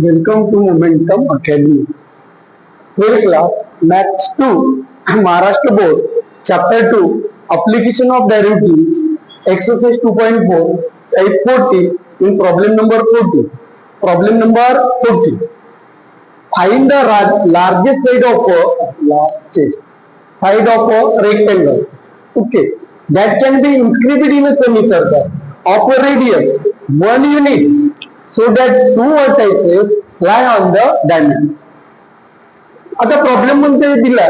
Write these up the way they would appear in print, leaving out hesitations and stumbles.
Welcome to Momentum Academy. Here class Maths 2 Maharashtra Board Chapter 2 Application of Derivatives Exercise 2.4 Type 40 in problem number 40. Problem number 40. Find the largest side of a rectangle. Okay. That can be inscribed in a semicircle of a radius 1 unit so that two vertices lie on the diameter. आता problem मध्ये दिला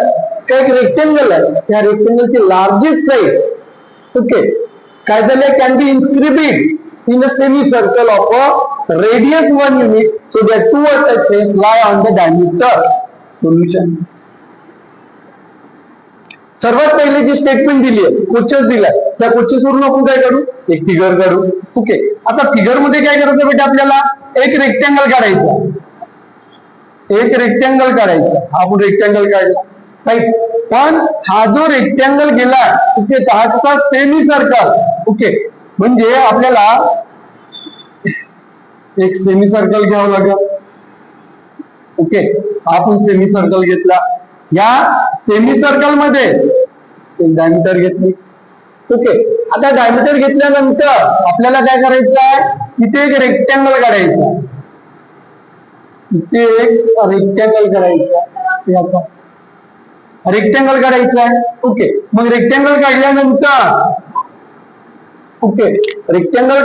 काय एक rectangle आहे त्या रेक्टेंगलची largest side okay काय झाले can be inscribed in a semi circle of a radius 1 unit so that two vertices lie on the diameter. Solution सर्वात पहिले जी स्टेटमेंट दिली आहे क्वेश्चन दिलाय त्या क्वेश्चन वरून आपण काय करू एक फिगर काढू. ओके आता फिगर मध्ये काय करायचं बेटा आपल्याला एक रेक्टेंगल काढायचा आपण रेक्टेंगल काढला राईट. पण हा जो रेक्टेंगल गेला ओके हा कसा सेमी सर्कल ओके म्हणजे आपल्याला एक सेमी सर्कल घ्यावं लागेल. ओके आपण सेमी सर्कल घेतला या सेमी सर्कल मध्ये एक डायमीटर घेतली. ओके आता डायमीटर घेतल्यानंतर आपल्याला काय करायचं आहे इथे एक रेक्टेंगल काढायचा रेक्टेंगल काढायचा आहे. ओके मग रेक्टेंगल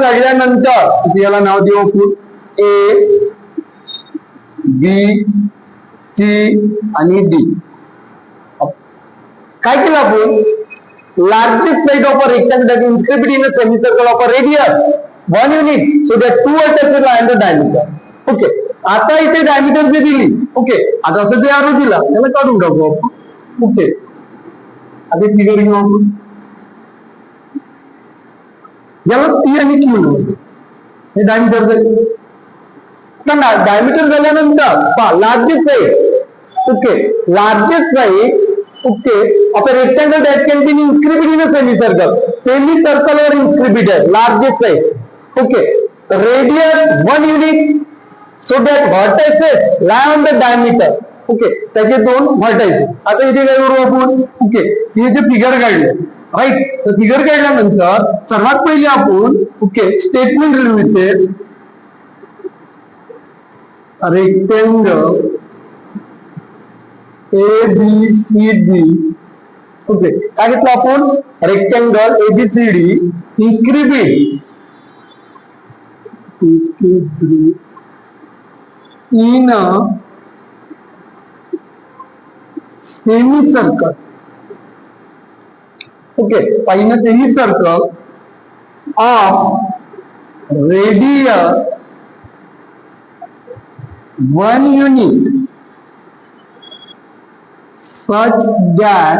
काढल्यानंतर याला नाव देऊ आपण ए बी सी आणि डी. काय केलं आपण largest side of a rectangle that is inscribed in a semicircle of a radius 1 unit so that two vertices lie on the diameter. Okay आता इथे डायमीटर जे दिली ओके आता असं जे आरो दिला त्याला काढून टाकू आपण. ओके आता फिगर घेऊ आपण याला पी आणि क्यू हे डायमीटर झाले. डायमीटर झाल्यानंतर largest side okay of a rectangle that can be inscribed in a semicircle or inscribed largest side okay radius 1 unit so that vertices lie on the diameter. Okay त्याचे दोन vertices. आता इथे काय करू आपण okay हे जे फिगर काढले राईट तर फिगर काढल्यानंतर सर्वात पहिले आपण ओके स्टेटमेंट लिहू इथे rectangle A B C D. Okay काय घेतलं आपण rectangle ABCD inscribed in a semi circle. Okay in a semi circle of radius 1 unit such that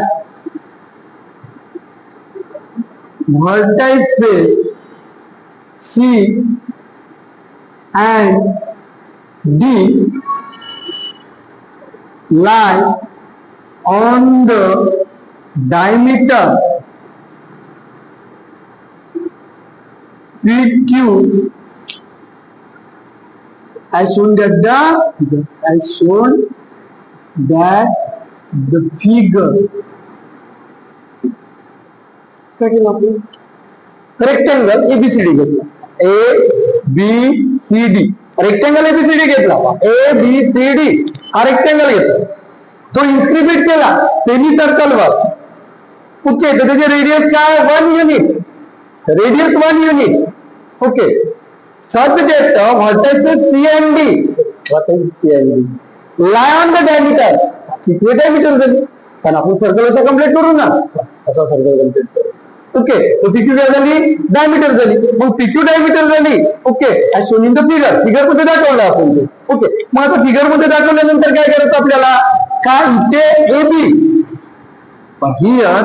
vertices C and D lie on the diameter PQ as shown that the figure rectangle ABCD घेतला A B C D rectangle ABCD घेतला A B C D हा rectangle घेतला तो इन्स्क्रिबड केला semi circle वर. Okay तर त्याचे radius काय 1 unit radius 1 unit okay such that vertices C and D lie on the diameter. किती डायमीटर झाली कारण आपण सर्कल असं कंप्लीट करू ना असा सर्कल कंप्लीट करू. ओके तो पीक्यू काय झाली डायमीटर झाली मग पीक्यू डायमीटर झाली. Okay as shown in the figure मध्ये दाखवलं आपण ते. ओके मग आता फिगर मध्ये दाखवल्यानंतर काय करायचं आपल्याला काय इथे AB here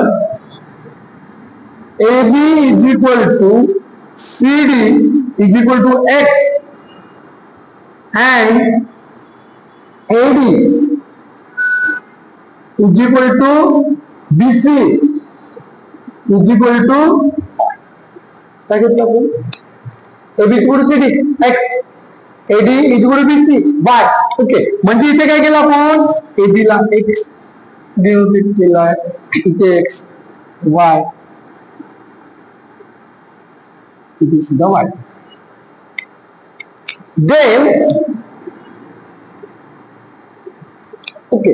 AB is equal to CD is equal to X and AD is equal to BC is equal to काय घेतलं आपण AB is equal to CD X AD is equal to BC by. Okay, म्हणजे इथे काय केलं आपण, AB ला x denotate केलाय, इथे x, y, इथे सुद्धा y. देन ओके,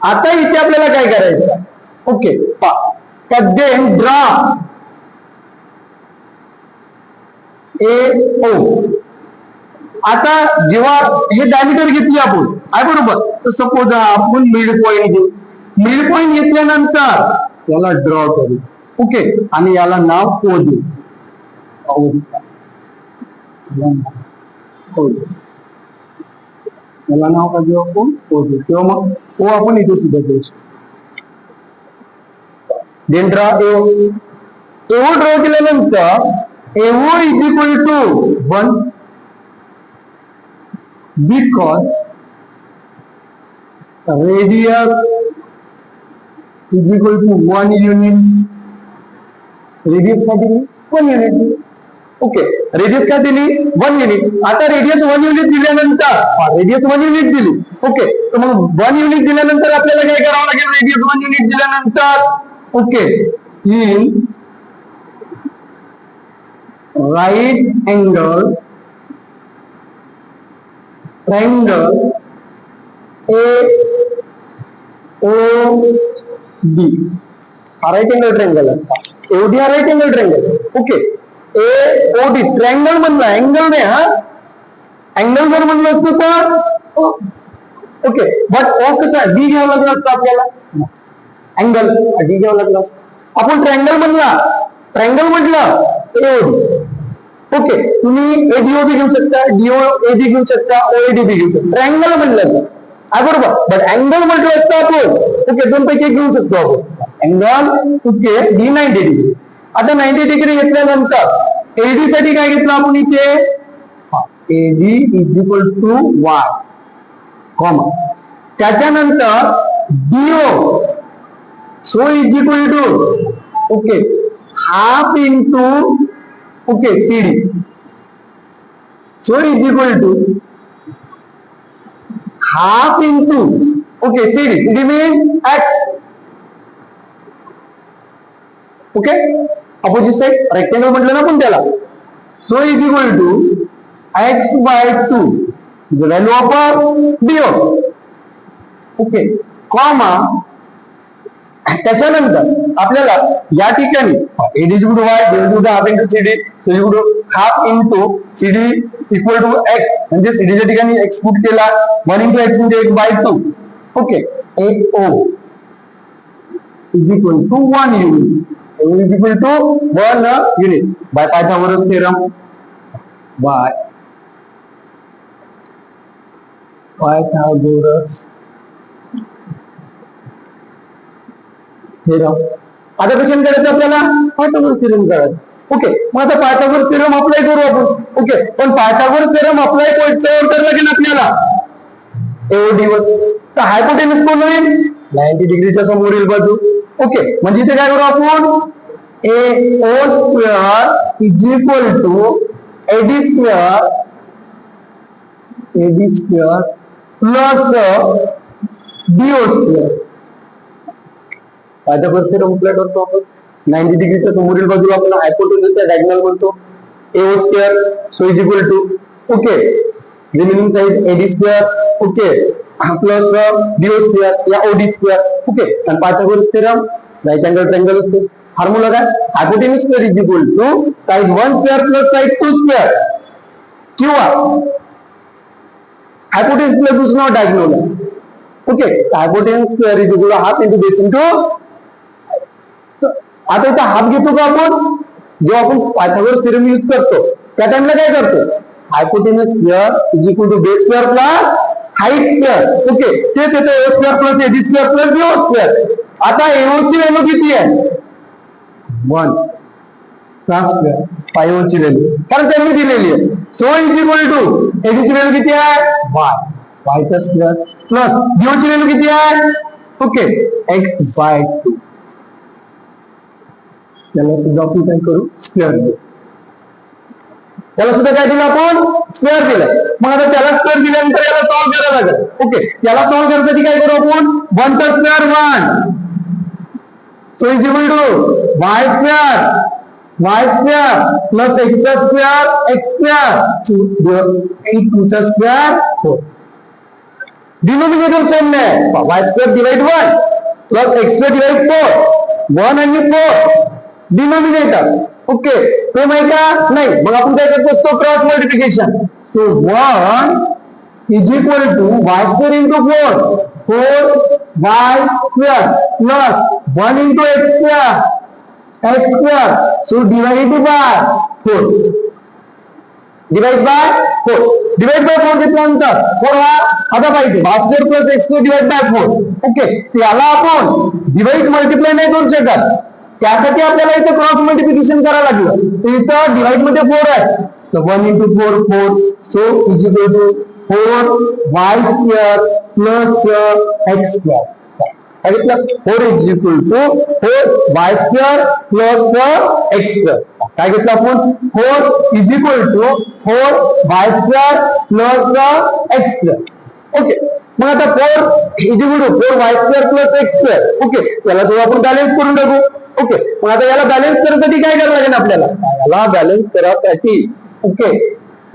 आता इथे आपल्याला काय करायचं, ओके तर देन ड्रा AO. आता जेव्हा हे डायमीटर घेतली आपण, आहे बरोबर, तर सपोज आपण मिड पॉइंट घेऊ. मिड पॉइंट घेतल्यानंतर याला ड्रॉ करू. ओके, आणि याला नाव O देऊ. याला नाव का देऊ आपण, O देऊ. किंवा मग O आपण इथे सुद्धा देऊ शकतो. Then draw AO. AO draw केल्यानंतर AO is equal to 1 because radius is equal to 1 unit. Radius काय दिली, 1 युनिट. ओके, रेडियस काय दिली, 1 युनिट. आता रेडियस 1 युनिट दिल्यानंतर, रेडियस 1 युनिट दिली. ओके, तर मग 1 युनिट दिल्यानंतर आपल्याला काय करावं लागेल, रेडियस 1 युनिट दिल्यानंतर, okay, in right angle triangle AOD. Right angle triangle आहे. AOD हा right angle triangle. Okay, AOD triangle म्हणला, एंगल नाही हा. एंगल जर म्हणलं असतं तर ओके, बट O कसा D घ्यावं लागलं असतं आपल्याला, एंगल D घ्यावं लागलं असतं. आपण ट्रायंगल म्हणला, ट्रायंगल म्हटलं AOD. ओके, तुम्ही ADOB घेऊ शकता, DOAD घेऊ शकता, OADB घेऊ शकता. ट्रायंगल म्हटलं आहे बरोबर, बट अँगल म्हटलं असतं आपण, ओके, दोन पैकी घेऊ शकतो आपण. Angle okay D 90 degree. आता 90 डिग्री घेतल्यानंतर AD साठी काय घेतलं आपण इथे, AD is equal to Y, comma, त्याच्यानंतर DO so is equal to okay half into okay CD, so is equal to half into okay CD. CD means X. Okay, opposite side rectangle म्हटलं ना आपण त्याला. so is equal to X by 2 the value of DO. Okay, comma, त्याच्यानंतर आपल्याला या ठिकाणी AD is equal to Y, D is equal to half into CD, so is equal to half into CD equal to X, म्हणजे CD च्या ठिकाणी X put केला, 1 into X म्हणजे X by 2. Okay, AO is equal to 1 unit. AO is equal to 1 unit by Pythagoras theorem. By Pythagoras theorem. आता कशाने करायचं आपल्याला, Pythagoras theorem करायचं. ओके, मग आता पायथागोरस थेरम अप्लाय करू आपण. ओके, पण पायथागोरस थेरम अप्लाय करायला लागेल आपल्याला AOD वर. तर हायपोटेनस कोण होईल, 90 डिग्रीच्या समोरील बाजू. ओके, म्हणजे इथे काय करू आपण, AO square is equal to AD square plus DO square. Pythagoras theorem apply करतो आपण. 90 डिग्रीच्या समोरील बाजूला आपण हायपोटेनसचा डायगोनल म्हणतो AO square, so is equal to okay remaining side AD square, okay, plus DO square या OD स्क्वेअर. ओके, आणि Pythagoras theorem right angle triangle असते. फॉर्म्युला काय, hypotenuse square is equal to side 1 square plus side 2 square, किंवा हायपोटेनसला दुसरं नाव diagonal. Okay, hypotenuse square is equal to half into base into. आता इथं half घेतो का आपण, जेव्हा आपण पायथागोरस थेरम यूज करतो त्या टाइमला काय करतो, hypotenuse square is equal to base square plus height square. Okay, तेच येतं AO square plus AD square plus DO square. आता AO ची व्हॅल्यू किती आहे, 1 स्क्वेअर, पाय ची व्हॅल्यू कारण त्यांनी दिलेली आहे. So is equal to AD ची व्हॅल्यू किती आहे, y चा स्क्वेअर प्लस DO ची व्हॅल्यू किती आहे, ओके X by 2. त्याला सुद्धा आपण काय करू, स्क्वेअर घेऊ. त्याला सुद्धा काय दिलं आपण स्क्वेअर दिलं. मग आता त्याला स्क्वेअर दिल्यानंतर याला सॉल्व्ह करायला लागेल. ओके, याला सॉल्व्ह करण्यासाठी काय करू आपण 1 चा square 1 so is equal to y square plus x square so 2 चा स्क्वेअर 4. डिनोमिनेटर सेम आहे y square divide 1 plus x square divide 4 1 आणि 4 डिनोमिनेटर. ओके, सेम आहे का नाही. मग आपण काय करतो असतो cross multiplication. So 1 is equal to y square into 4 y square plus 1 into x square so divide by 4 divide by 4 घेतल्यानंतर 4 आता पाहिजे y square plus x square divide by 4. Okay, याला आपण डिवाइड मल्टिप्लाय नाही करू शकत. त्यासाठी आपल्याला इथे क्रॉस मल्टिप्लिकेशन करायला लागलं. इथं डिवाइड मध्ये 4 आहे तर 1 into 4 4 so is equal to 4y square plus x square. 4 is equal to 4y square plus x square. काय घेतलं आपण 4 is equal to 4y square plus x square. Okay, मग आता 4 is equal to 4y square plus x square. Okay, याला तो आपण balance करून टाकू. ओके, मग आता याला बॅलन्स करण्यासाठी काय करावं लागेल आपल्याला याला बॅलन्स करायसाठी. ओके,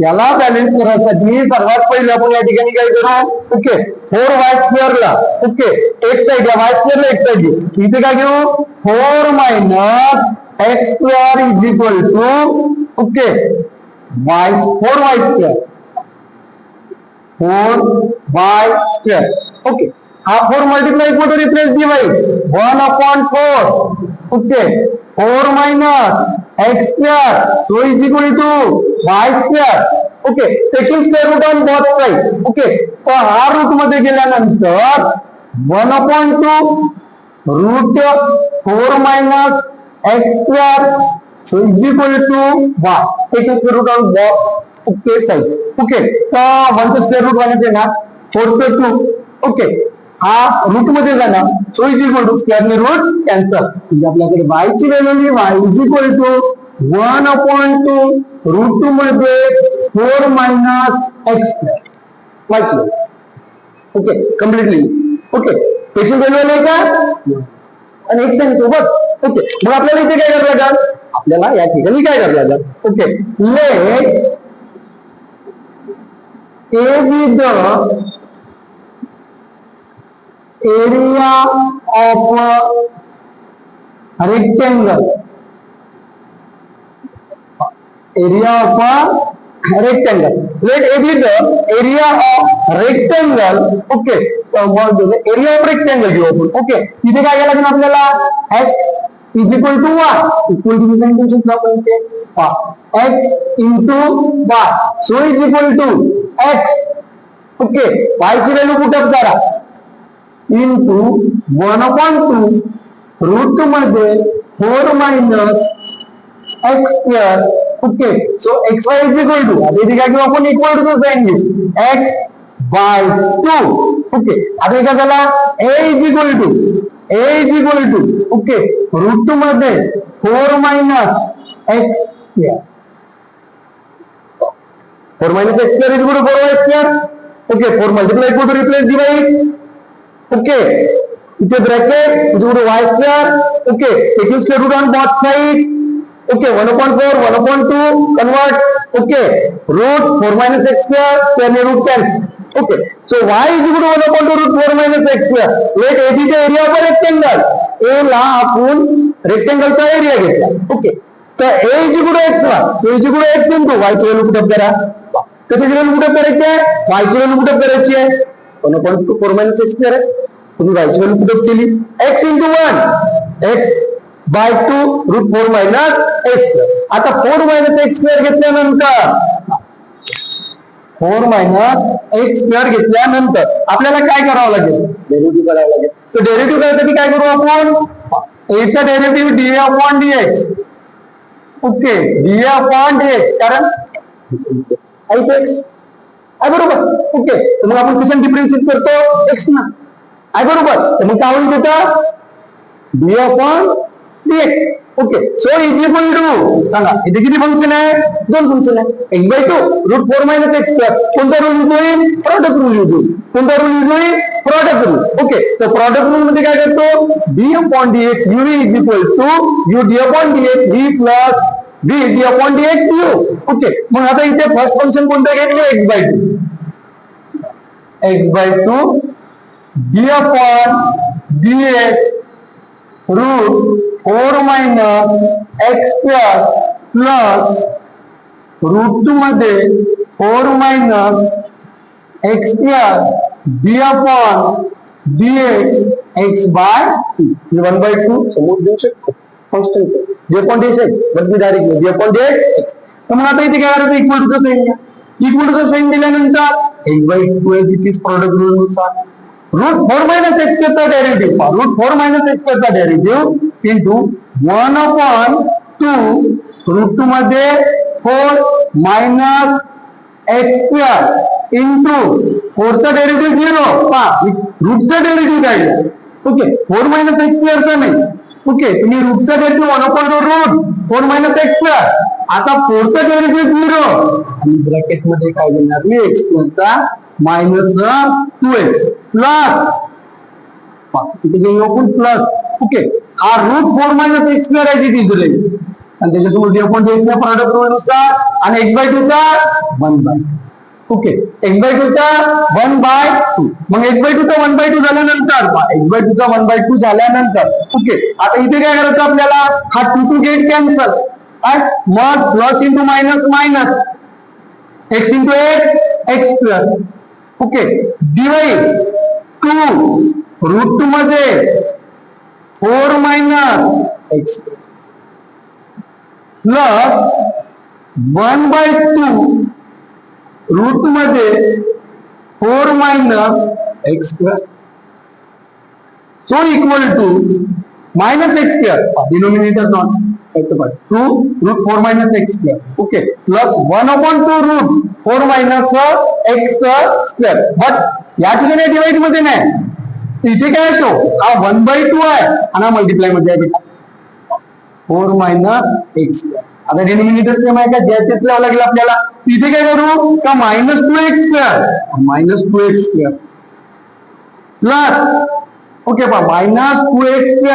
याला बॅलन्स करण्यासाठी सर्वात पहिले आपण या ठिकाणी काय करू. ओके, 4y स्क्वेअर ला ओके एक साइड या y स्क्वेअर ला एक साइड घेऊ. इथे काय घेऊ 4 minus x square is equal to okay 4y square 4y square. Okay, हा 4 multiply equal to replace divide 1/4 okay 4 minus x square so is equal to y square. Okay, taking square root on both side. Okay, तर हा root मध्ये गेल्यानंतर 1/2 root 4 minus x square so is equal to y. Taking square root on both okay side. Okay, तर 1 चा square route वाढते ना 4 ते 2. Okay, हा रूट मध्ये जाणार so is equal to square ने रूट कॅन्सल. म्हणजे आपल्याकडे y ची value y is equal to 1/2 route 2 मध्ये 4 मायनस x स्क्वेअर वाचलं. Okay, completely. Okay, patient value आली का आणि x आणि सोबत. ओके, मग आपल्याला इथे काय करावं लागेल आपल्याला या ठिकाणी काय करावं लागेल. Okay, let a with the area of a rectangle let a be the area of rectangle. okay मग area of rectangle घेऊ आपण. ओके, इथे काय करायला लागेल आपल्याला x is equal to y equal to सांगितलं आपण इथे x into y so is equal to x. Okay, y ची व्हॅल्यू पुट अप करा into 1/2 रूट 2 मध्ये 4 minus x square. Okay, so xy is equal to आता इथे काय घेऊ आपण इक्वल टू साइन घेऊ x बाय 2. ओके, आता काय झाला a is equal to okay root 2 मध्ये 4 minus x square 4 minus x square is equal to 4y square. Okay, 4 multiply equal to replace divide. Okay, इथे bracket is equal to y square. Okay, taking square root on both side. Okay, 1/4 1/2 convert. Okay, root 4 minus x square square ने root cancel. Okay, so y is equal to 1/2 root 4 minus x square. Let a be the area of a rectangle. a ला आपण रेक्टेंगलचा area घेतला. Okay, तर a is equal to x ला तो is equal to x into y ची value put up करा. कशाची व्हॅल्यू पुट अप करायची आहे y ची व्हॅल्यू पुट अप करायची आहे 1/2 4 मायनस x स्क्वेअर आहे. तुम्ही y ची व्हॅल्यू पुट अप केली x into 1 x by 2 root 4 minus x square. आता 4 मायनस x स्क्वेअर घेतल्यानंतर 4 मायनस x स्क्वेअर घेतल्यानंतर आपल्याला काय करावं लागेल डेरिव्हेटिव्ह करावं लागेल. तर डेरिव्हेटिव्ह करण्यासाठी काय करू आपण a चा derivative dA upon dx. Okay, dA upon dx कारण x आहे बरोबर. ओके, तर मग आपण कशाने डिफरन्शिएट करतो x ना आहे बरोबर. तर मग काय होईल तिथं dA upon dx. Okay, so is equal to सांगा इथे किती फंक्शन आहे, दोन फंक्शन आहे, x/2 √4 - x². कोणता रूल यूज होईल, प्रॉडक्ट रूल यूज होईल. कोणता रूल यूज होईल, प्रॉडक्ट रूल. ओके, तर प्रॉडक्ट रूल मध्ये काय करतो, d/dx uv is equal to u d/dx v plus v d/dx u. Okay, मग आता इथे फर्स्ट फंक्शन कोणतं घेतलं, x/2 d/dx √4 - x² प्लस √2 मध्ये 4 - x² d/dx x/2. 1/2 समोर देऊ शकतो कॉन्स्टंट d/dx बदली डायरेक्टली d/dx. तर मग आता इथे काय करायचं, इक्वल टू साइन घ्या. इक्वल टू साइन दिल्यानंतर x/2 which is product rule नुसार √4 - x² चा डेरिव्हेटिव्ह √4 - x² चा डेरिव्हेटिव्ह इंटू 1/2 √2 मध्ये 4 - x² इंटू 4 चा डेरिव्हेटिव्ह 0 पहा रूटचा डेरिव्हेटिव्ह काढला. ओके, 4 - x² चा नाही. ओके, तुम्ही रूटचा डेरिव्हेटिव्ह 1/√4 - x². आता 4 चा डेरिव्हेटिव्ह 0 आणि ब्रॅकेट मध्ये काय देणार मी, x² चा -2x प्लस इथे घेऊन आपण प्लस. ओके, हा √4 - x² आहे तिथे दिले आणि त्याच्यासमोर d/dx च्या प्रॉडक्ट रूल नुसार आणि x/2 चा 1/2. ओके, x/2 चा 1/2. मग x/2 चा 1/2 झाल्यानंतर x/2 चा 1/2 झाल्यानंतर ओके, आता इथे काय करायचं आपल्याला, हा 2 गेट कॅन्सल. मग plus into minus minus x into x². Okay, divide 2 √2 मध्ये 4 - x² प्लस 1/2 √2 मध्ये 4 - x². So equal to -x², denominator not 2 √4 - x². Okay, plus 1/2 √4 - x². But या ठिकाणी डिवाइड मध्ये नाही, इथे काय येतो, हा 1/2 आहे आणि हा मल्टिप्लाय मध्ये आहे बेटा 4 - x². आता डिनोमिनेटर सेम आहे का, ज्याच्यात लावावं लागेल आपल्याला. इथे काय करू का, -2x² प्लस ओके पहा -2x².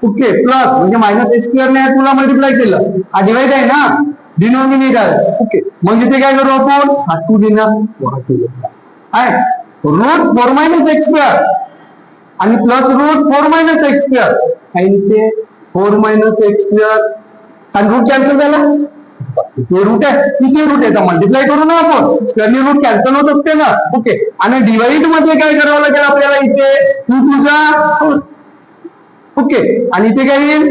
ओके, प्लस म्हणजे -x² ने तुला मल्टिप्लाय केलं, हा डिवाइड आहे ना, डिनोमिनेटर. ओके, मग इथे काय करू आपण, हा 2 देणार आहे √4 - x² आणि प्लस √4 - x². आणि इथे 4 - x² आणि रूट कॅन्सल झाला, इथे रूट आहे इथे रूट आहे, तर मल्टिप्लाय करू ना आपण, स्क्वेअरनी रूट कॅन्सल होत असते ना. ओके, आणि डिवाइड मध्ये काय करावं लागेल आपल्याला, इथे 2 × 4. ओके, आणि इथे काय येईल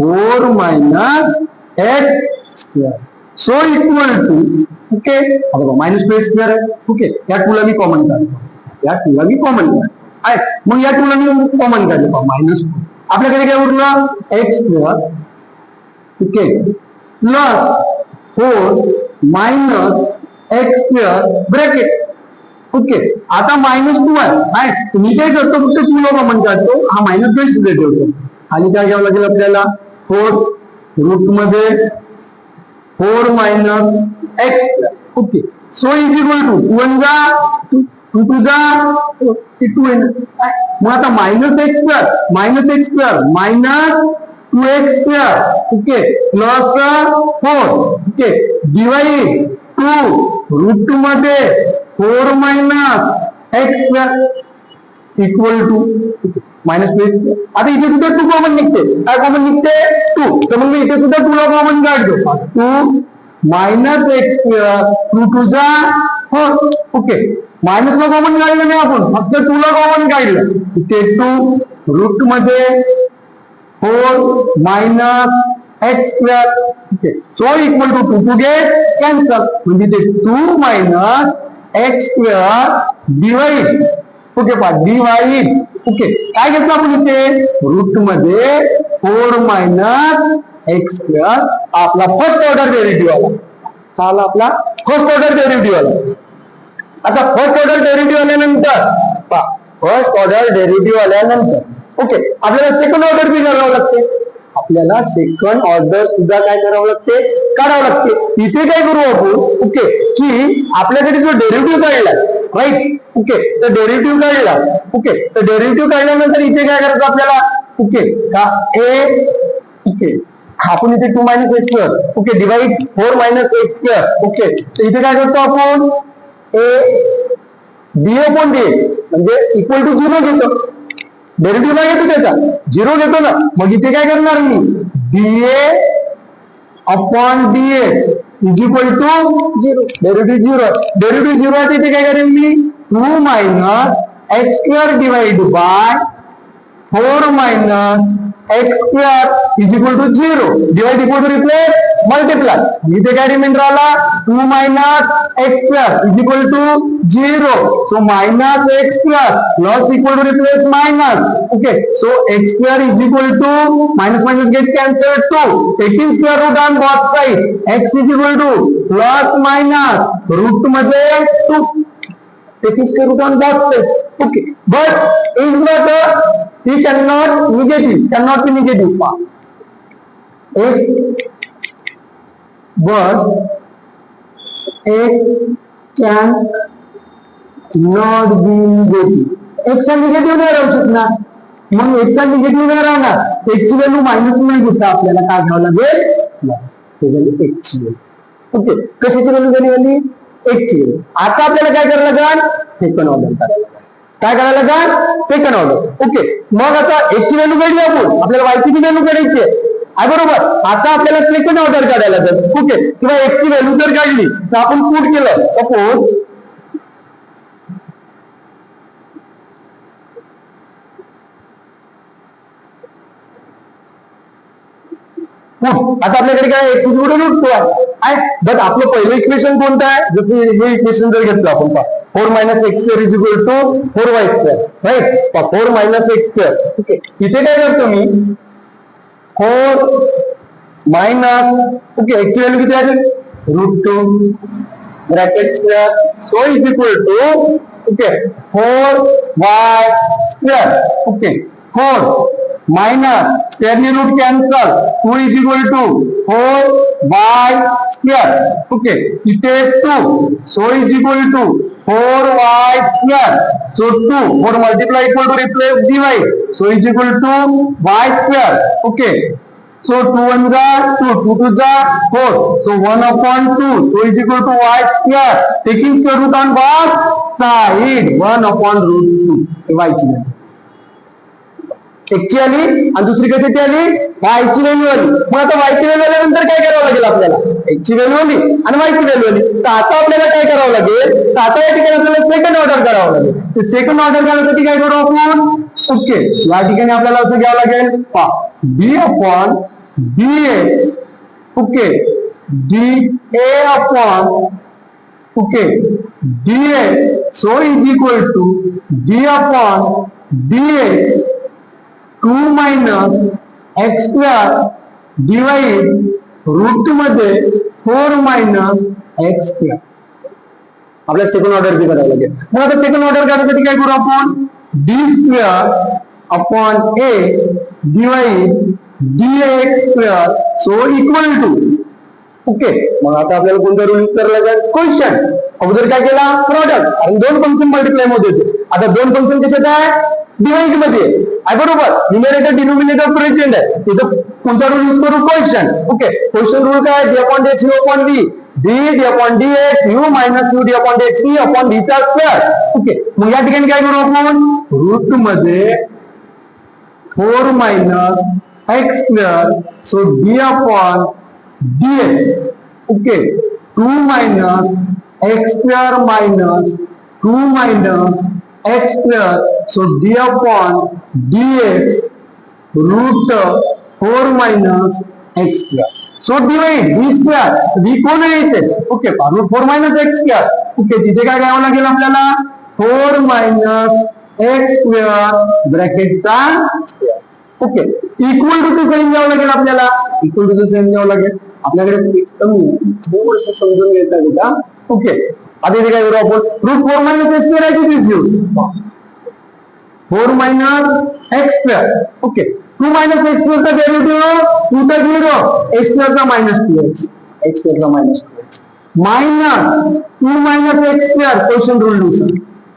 4 - x². So equal to okay, -2x² आहे. ओके, या 2 ला मी कॉमन काढतो, या 2 ला मी कॉमन काढतो आहे. मग या 2 ला मी कॉमन काढले -2. आपल्याकडे काय उरलं x². Okay, plus 4 - x² bracket. Okay, आता -2 आहे, तुम्ही काय करतो, फक्त 2 ला कॉमन काढतो, हा -2 सिद्ध ठेवतो. खाली काय घ्यावं लागेल आपल्याला, 4 √2 मध्ये 4 - x². Okay, so is equal to 2 जा 2 2 जा 2 आहे. मग आता -x² -2x². Okay, plus 4. Okay, divide 2 √2 मध्ये 4 - x² इक्वल टू -2x². आता इथे सुद्धा 2 कॉमन निघते, काय कॉमन निघते 2, तर मग मी इथे सुद्धा 2 ला कॉमन काढतो, 2 - x². 2 2 जा 4. ओके, मायनस ला कॉमन काढलं नाही आपण, फक्त 2 ला कॉमन काढलं, इथे 2 √2 मध्ये 4 - x². Okay, so equal to 2 2 get cancel, म्हणजे ते 2 - x² डिवाइड. ओके पहा डिवाइड. ओके, काय घेतलं आपण इथे रूट मध्ये 4 - x². आपला फर्स्ट ऑर्डर डेरिव्हेटिव्ह आला, चाला आपला फर्स्ट ऑर्डर डेरिव्हेटिव्ह आला. आता फर्स्ट ऑर्डर डेरिव्हेटिव्ह आल्यानंतर पहा, फर्स्ट ऑर्डर डेरिव्हेटिव्ह आल्यानंतर ओके, आपल्याला सेकंड ऑर्डर बी करावं लागते. आपल्याला सेकंड ऑर्डर सुद्धा काय करावं लागते, काढावं लागते. इथे काय करू आपण, ओके, की आपल्याकडे जो डेरिव्हेटिव्ह काढला, राईट, ओके, तर डेरिव्हेटिव्ह काढला, ओके, तर डेरिव्हेटिव्ह काढल्यानंतर इथे काय करायचं आपल्याला, ओके, का ए, ओके, आपण इथे 2 - x², okay, divide 4 - x², okay, तर इथे काय करतो आपण, ए dy/dx म्हणजे इक्वल टू 0 घेतो, डेरिव्हेटिव्ह काय घेतो त्याचा 0 घेतो ना, मग इथे काय करणार मी, dA/dx is equal to 0, derivative 0, derivative 0 आहे, इथे काय करेल मी 2 - x² divide by 4 - x² is equal to 0, divide equal to replace multiply, इथे काय रिमाइंडर आला 2 - x² is equal to 0, so -x² plus equal to replace minus, okay, so x² is equal to minus minus get cancelled 2, taking square root on both side, x is equal to plus minus root मध्ये 2, taking square root on both sides. Okay, but is not a, he cannot negative, cannot be negative part. X, but X can not be negative. X चा negative नाही राहू शकणार, मग X चा negative नाही राहणार, X ची व्हॅल्यू मायनस नाही घेता आपल्याला काय घ्यावं लागेल, X ची व्हॅल्यू, ओके, कशाची व्हॅल्यू झाली, X ची व्हॅल्यू. आता आपल्याला काय करायला लागेल, सेकंड ऑर्डर करायला, काय करायला लागेल, सेकंड ऑर्डर, ओके, मग आता X ची व्हॅल्यू काढली आपण, आपल्याला Y ची व्हॅल्यू काढायची आहे बरोबर. आता आपल्याला सेकंड ऑर्डर काढायला लागेल, ओके, किंवा X ची व्हॅल्यू जर काढली तर आपण पुट केलं, सपोज आता आपल्याकडे काय x इक्वल टू रूट 2 आहे, बट आपलं पहिलं इक्वेशन कोणतं आहे, जसं हे इक्वेशन जर घेतलं आपण 4 - x² is equal to 4y², right, 4 - x², okay, इथे काय करतो मी 4 ओके, x ची व्हॅल्यू किती आहे, √2 bracket square, so is equal to, okay, 4y², okay, 4 minus square ने root cancel 2 is equal to 4y², okay, इथे 2, so is equal to 4y², so 2 4 multiply equal to replace divide, so is equal to y², okay, so 2 1 जा 2, 2 2 जा 4, so 1/2, so is equal to y², taking square root on both side 1/√2, y ची value X ची आली आणि दुसरी कशाची आली, y ची व्हॅल्यू आली. मग आता y ची व्हॅल्यू आल्यानंतर काय करावं लागेल आपल्याला, x ची व्हॅल्यू आली आणि y ची व्हॅल्यू आली, तर आता आपल्याला काय करावं लागेल, तर आता या ठिकाणी आपल्याला सेकंड ऑर्डर करावं लागेल. तर सेकंड ऑर्डर करण्यासाठी काय करू आपण, ओके, या ठिकाणी आपल्याला असं घ्यावं लागेल, d/dx, okay, dA/, okay, dx, so is equal to d/dx 2 - x² divide root मध्ये 4 - x². आपल्याला सेकंड ऑर्डर करावं लागेल. मग आता सेकंड ऑर्डर करण्यासाठी काय करू आपण, d²/a divide dx², so equal to, okay, मग आता आपल्याला कोणता रूल यूज करायला लागेल, क्वेश्चन. अगोदर काय केला, प्रोडक्ट, आणि दोन फंक्शन मल्टिप्लाय मध्ये होते, आता दोन फंक्शन कशात आहे, डिवाइड मध्ये आहे बरोबर, न्यूमरेटर डिनोमिनेटर प्रेझेंट आहे, तिथं कोणता रूल यूज करू, क्वेश्चन, ओके, क्वेश्चन रूल काय, d/dx u/d, d/dx u - u d/dx v/d², okay, मग या ठिकाणी काय करू आपण, रूट मध्ये 4 - x², so d/dx, okay, 2 - x² - 2 - x², so d/dx √4 - x², so divide d², d कोण आहे इथे, ओके, √4 - x², ओके, तिथे काय घ्यावं लागेल आपल्याला, 4 - x² ब्रॅकेटचा square, okay, equal to sign घ्यावं लागेल आपल्याला, इक्वल टू साइन घ्यावं लागेल, आपल्याकडे थोडस समजून घ्यायचं का, ओके, आता इथे काय करू आपण, √4 - x² आहे, 4 - x², ओके, 2 मायनस एक्स स्क्वेअरचा डेरिव्हेटिव्ह 2 चा 0, एक्स स्क्वेअरचा मायनस 2x, एक्स स्क्वेअरचा minus 2x minus 2 minus x square question rule नुसार.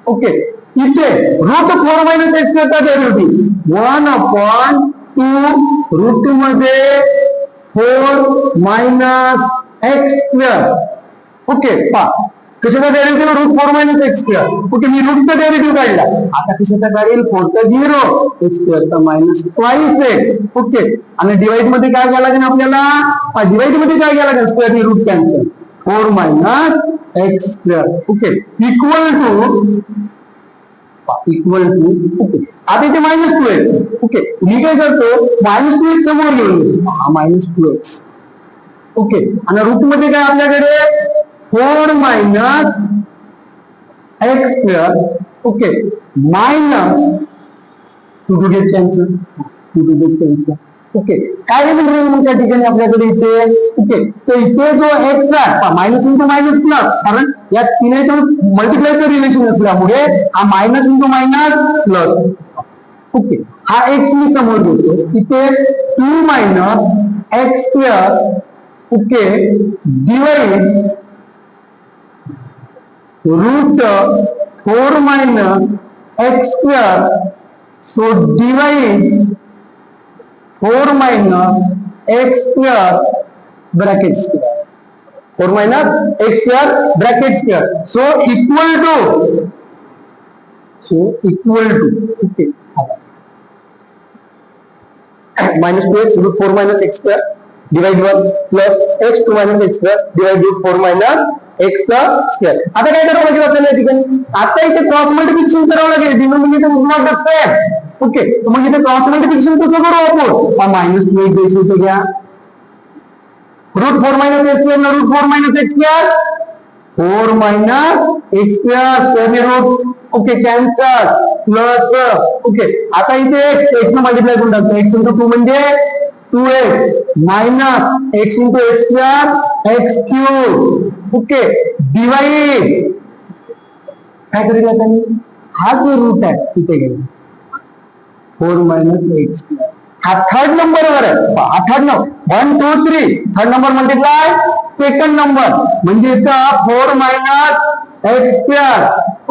ओके, इथे रूट 4 मायनस एक्स स्क्वेअरचा डेरिव्हेटिव्ह 1/2 रूट मध्ये 4 मायनस एक्स स्क्वेअर. ओके, पहा कशाचा derivative root 4 minus x square. Okay, मी रूटचा डेरिव्हेटिव्ह काढला. आता कशाचा काढेल? 4 चा 0, एक्स स्क्वेअरचा मायनस ट्वाइस एक्स. ओके, आणि डिवाइड मध्ये काय घ्यायला लागेल आपल्याला? डिवाइड मध्ये काय घ्यायला लागेल? Square root cancel, 4 minus x square. Okay, equal to okay, आता इथे मायनस 2x. ओके, मी काय करतो? मायनस 2x समोर घेऊन मायनस 2x. ओके, आणि रूट मध्ये काय आपल्याकडे? 4 minus x square. Okay, minus 2 to get cancel, 2 to get cancel. Okay, काय मिळेल मग त्या ठिकाणी आपल्याकडे इथे? ओके, तर इथे जो एक्स आहे मायनस इंटू मायनस प्लस, कारण या तिन्हीच्या मल्टिप्लायचं रिलेशन असल्यामुळे हा minus into minus plus. Okay, हा एक्स मी समोर घेतो. इथे 2 minus x square. Okay, divide root 4 minus x square. So divide 4 minus x square bracket square, 4 minus x square bracket square. So equal to okay, minus 2x root 4 minus x square divide 1 plus x 2 minus x square divide root 4 minus x square. आता काय करावं लागेल आपल्याला या ठिकाणी? आता इथे cross multiplication करावं लागेल. Denominator is not the same. Okay, मग इथे क्रॉस मल्टिप्लिकेशन कसं करू आपण? मायनस 2x इथे घ्या, root 4 minus x square root 4 minus x square, 4 minus x square square root. Okay, cancel plus. Okay, आता इथे एक्स न मल्टिप्लाय करून टाकतो. एक्स इंटू 2 म्हणजे 2x minus x into x square x cube. Okay, divide काय करेल आता मी? हा जो रूट आहे तिथे घेईल 4 मायनस एक्स स्क्वेअर. हा थर्ड नंबरवर आहे. हा third number 1 2 3 third number multiply second number म्हणजे इथं 4 minus x square.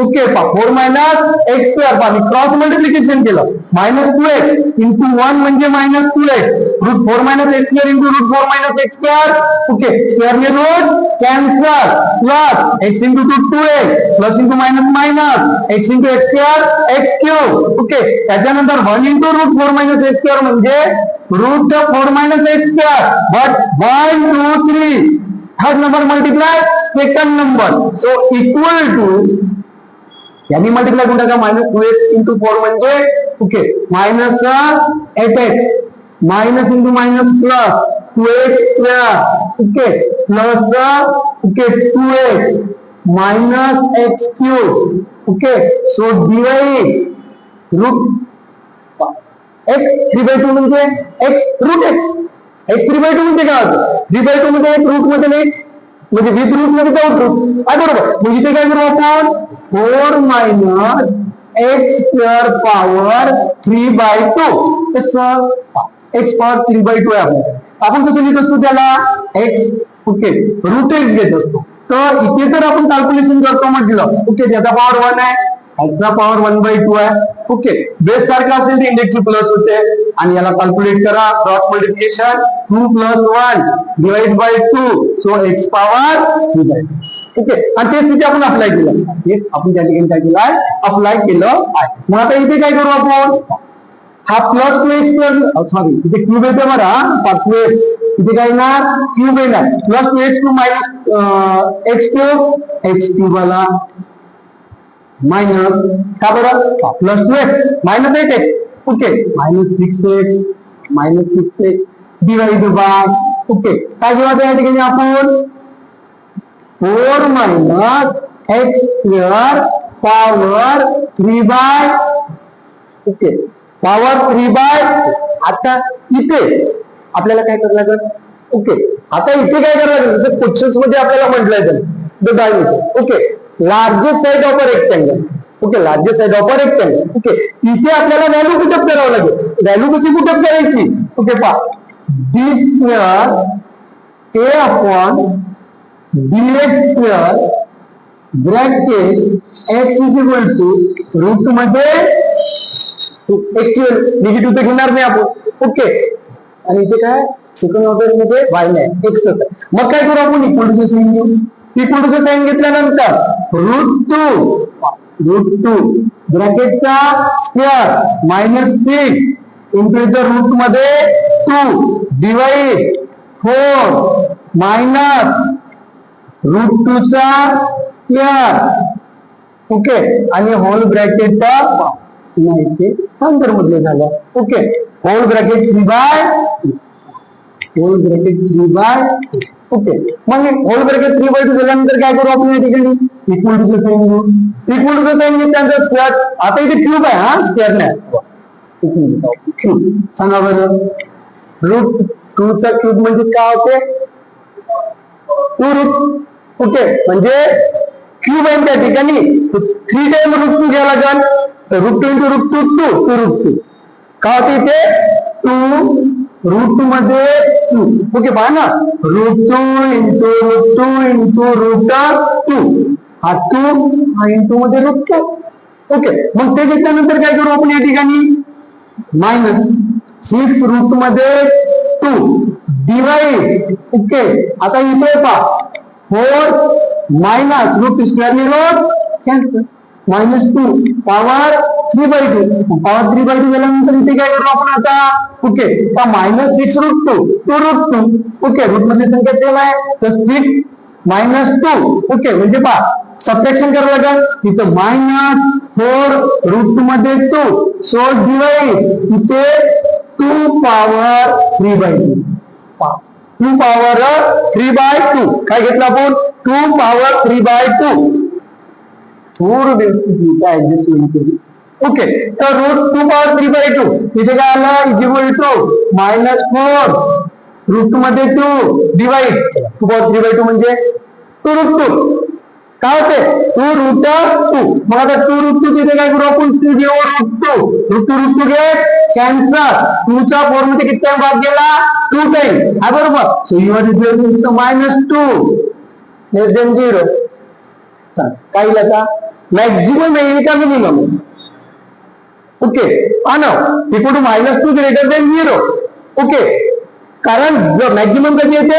Okay, 4 minus x square मी क्रॉस मल्टिप्लिकेशन केलं. मायनस 2x इंटू 1 म्हणजे minus 2x root 4 minus x square into root 4 minus x square. Okay, square ने root cancel plus x into 2x plus into minus minus x into x square x cube. Okay, त्याच्यानंतर 1 into root 4 minus x square म्हणजे root 4 minus x square. But 1 2 3 third number multiply second number. So equal to यांनी multiply करून टाका minus 2x into 4 म्हणजे okay minus 8x minus into minus plus 2x square. Okay, plus okay 2x minus x cube. Okay, so divide root x 3/2 म्हणजे x route x. X 3/2 म्हणजे काय होतं? 3/2 मध्ये एक रूट मध्ये नाही म्हणजे विथ रूट मध्ये जाऊन रूट आहे बरोबर. म्हणजे इथे काय करू आपण? 4 मायनस एक्स स्क्वेअर पॉवर 3/2. कसं? एक्स पॉवर 3/2 आहे आपल्याकडे. आपण कसं लिहित असतो त्याला? एक्स ओके रूट एक्स घेत असतो. तर इथे जर आपण कॅल्क्युलेशन करतो म्हटलं ओके त्याचा पॉवर 1 आहे, ह्याचा पॉवर 1/2 आहे. ओके, बेस सारखा असेल तर इंडेक्सची प्लस होते आणि याला कॅल्क्युलेट करा. Cross multiplication 2 + 1 divide by 2 so x power 3/2. Okay, आणि तेच तिथे आपण अप्लाय केलं. तेच आपण त्या ठिकाणी काय केलं आहे? अप्लाय केलं आहे. मग आता इथे काय करू आपण? हा प्लस 2x स्क्वेअर सॉरी इथे क्यूब येते बरं. हा 2x इथे काय येणार? क्यूब येणार. Plus 2x cube minus x cube x cube आला मायनस का बरं plus 2x minus 8x. Okay, minus 6x divide by okay काय घेऊ या ठिकाणी आपण 4 minus x square power 3 okay power 3 आता इथे आपल्याला काय करावं लागेल? ओके, आता इथे काय करावं लागेल? जसं क्वेश्चन्स मध्ये आपल्याला म्हटलंय तर the diameter. Okay, largest side of a rectangle. Okay, largest side of a rectangle. Okay, इथे आपल्याला व्हॅल्यू पुटअप करावं लागेल. व्हॅल्यू कशी पुटअप करायची? ओके पहा, D square A upon dx square bracket x is equal to root मध्ये actual negative तर घेणार नाही आपण. ओके, आणि इथे काय सेकंड ऑर्डर मध्ये y नाही, x होता. मग काय करू आपण? इक्वल टू साइन घेऊ. इक्वल टू साइन घेतल्यानंतर रूट टू ब्रॅकेटचा square minus 6 into the root मध्ये 2 डिवाइड 4 मायनस रूट 2 चा स्क्वेअर. ओके, आणि होल ब्रॅकेटचा इथे अंतर मधले झालं. Okay, whole bracket 3 by okay, मग होल ब्रॅकेट 3 बाय 2 झाल्यानंतर काय करू आपण या ठिकाणी? इक्वल टू साइन घेऊ. इक्वल टू साइन घेतल्यानंतर स्क्वेअर. आता इथे क्यूब आहे, हा स्क्वेअर नाही. क्यूब सांगा बरं, रूट 2 चा क्यूब म्हणजे काय होते? 2 रूट. ओके, म्हणजे क्यूब आहे त्या ठिकाणी 3 टाइम रूट 2 घ्यायला लागेल. रूट 2 इंटू रूट 2 2 रूट 2 काय होते इथे? 2 रूट 2 मध्ये 2. ओके, पहा ना, root 2 into root 2 into root 2 हा 2 हा इंटू मध्ये रूट 2. ओके, मग ते घेतल्यानंतर काय करू आपण या ठिकाणी? मायनस 6 रूट मध्ये 2 डिवाइड. ओके, आता इथे पहा 4 minus root square root cancel minus 2 power 3/2. Power 3/2 झाल्यानंतर इथे काय करू आपण आता? Okay, minus 6 root 2 root 2. Okay, root मध्ये संख्या सेम आहे तर 6 मायनस 2. ओके, म्हणजे पहा सबट्रॅक्शन करावं लागेल. इथं मायनस 4 रूट मध्ये 2 सो डिवाइड इथे 2 पॉवर 3/2. 2 पॉवर 3/2 काय घेतलं आपण? 2 पॉवर 3/2. थोडं व्यवस्थित ऍडजस्टमेंट केली. ओके, तर रूट 2 पॉवर 3/2 इथे काय आलं? Is equal to minus 4 root मध्ये 2 डिवाइड 2 पॉवर 3/2 म्हणजे 2 रूट 2 काय होते? 2 रूट 2. मग आता 2 रूट 2 तिथे काय करू आपण? 2 घेऊ रूट 2 घे कॅन्सल. 2 चा 4 मध्ये किती टाइम भाग गेला? 2 टाइम. हा बरोबर. So your is minus 2 less than 0. काय येईल आता? मॅक्झिमम येईल का मिनिमम? ओके, ना equal to minus 2 greater than 0. Okay, कारण मॅक्झिमम कधी येते?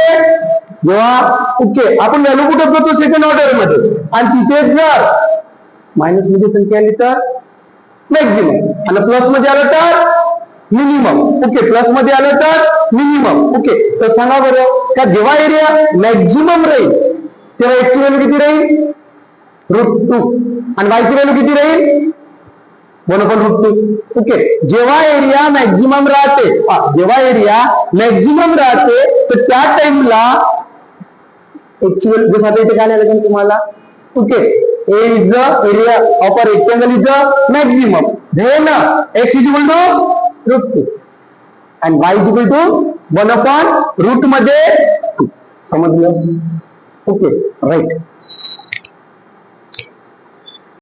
जेव्हा ओके आपण व्हॅल्यू कुठे करतो? सेकंड ऑर्डर मध्ये, आणि तिथे जर मायनस मध्ये संख्या आली तर मॅक्झिमम, आणि प्लस मध्ये आलं तर मिनिमम. ओके, प्लस मध्ये आलं तर मिनिमम. ओके, तर सांगा बरं का जेव्हा एरिया मॅक्झिमम राहील तेव्हा एक्सची व्हॅल्यू किती राहील? रूट 2. आणि वायची व्हॅल्यू किती राहील? 1/√2. ओके, जेव्हा एरिया मॅक्झिमम राहते, जेव्हा एरिया मॅक्झिमम राहते तर त्या टाइमला एक्सची व्हॅल्यू जसं आता इथे काय लागेल तुम्हाला? Okay, A is the area of a rectangle is the maximum, then x is equal to root 2 आणि वाय इज इक्वल टू 1/√2 मध्ये 2. समजलं? Okay, right.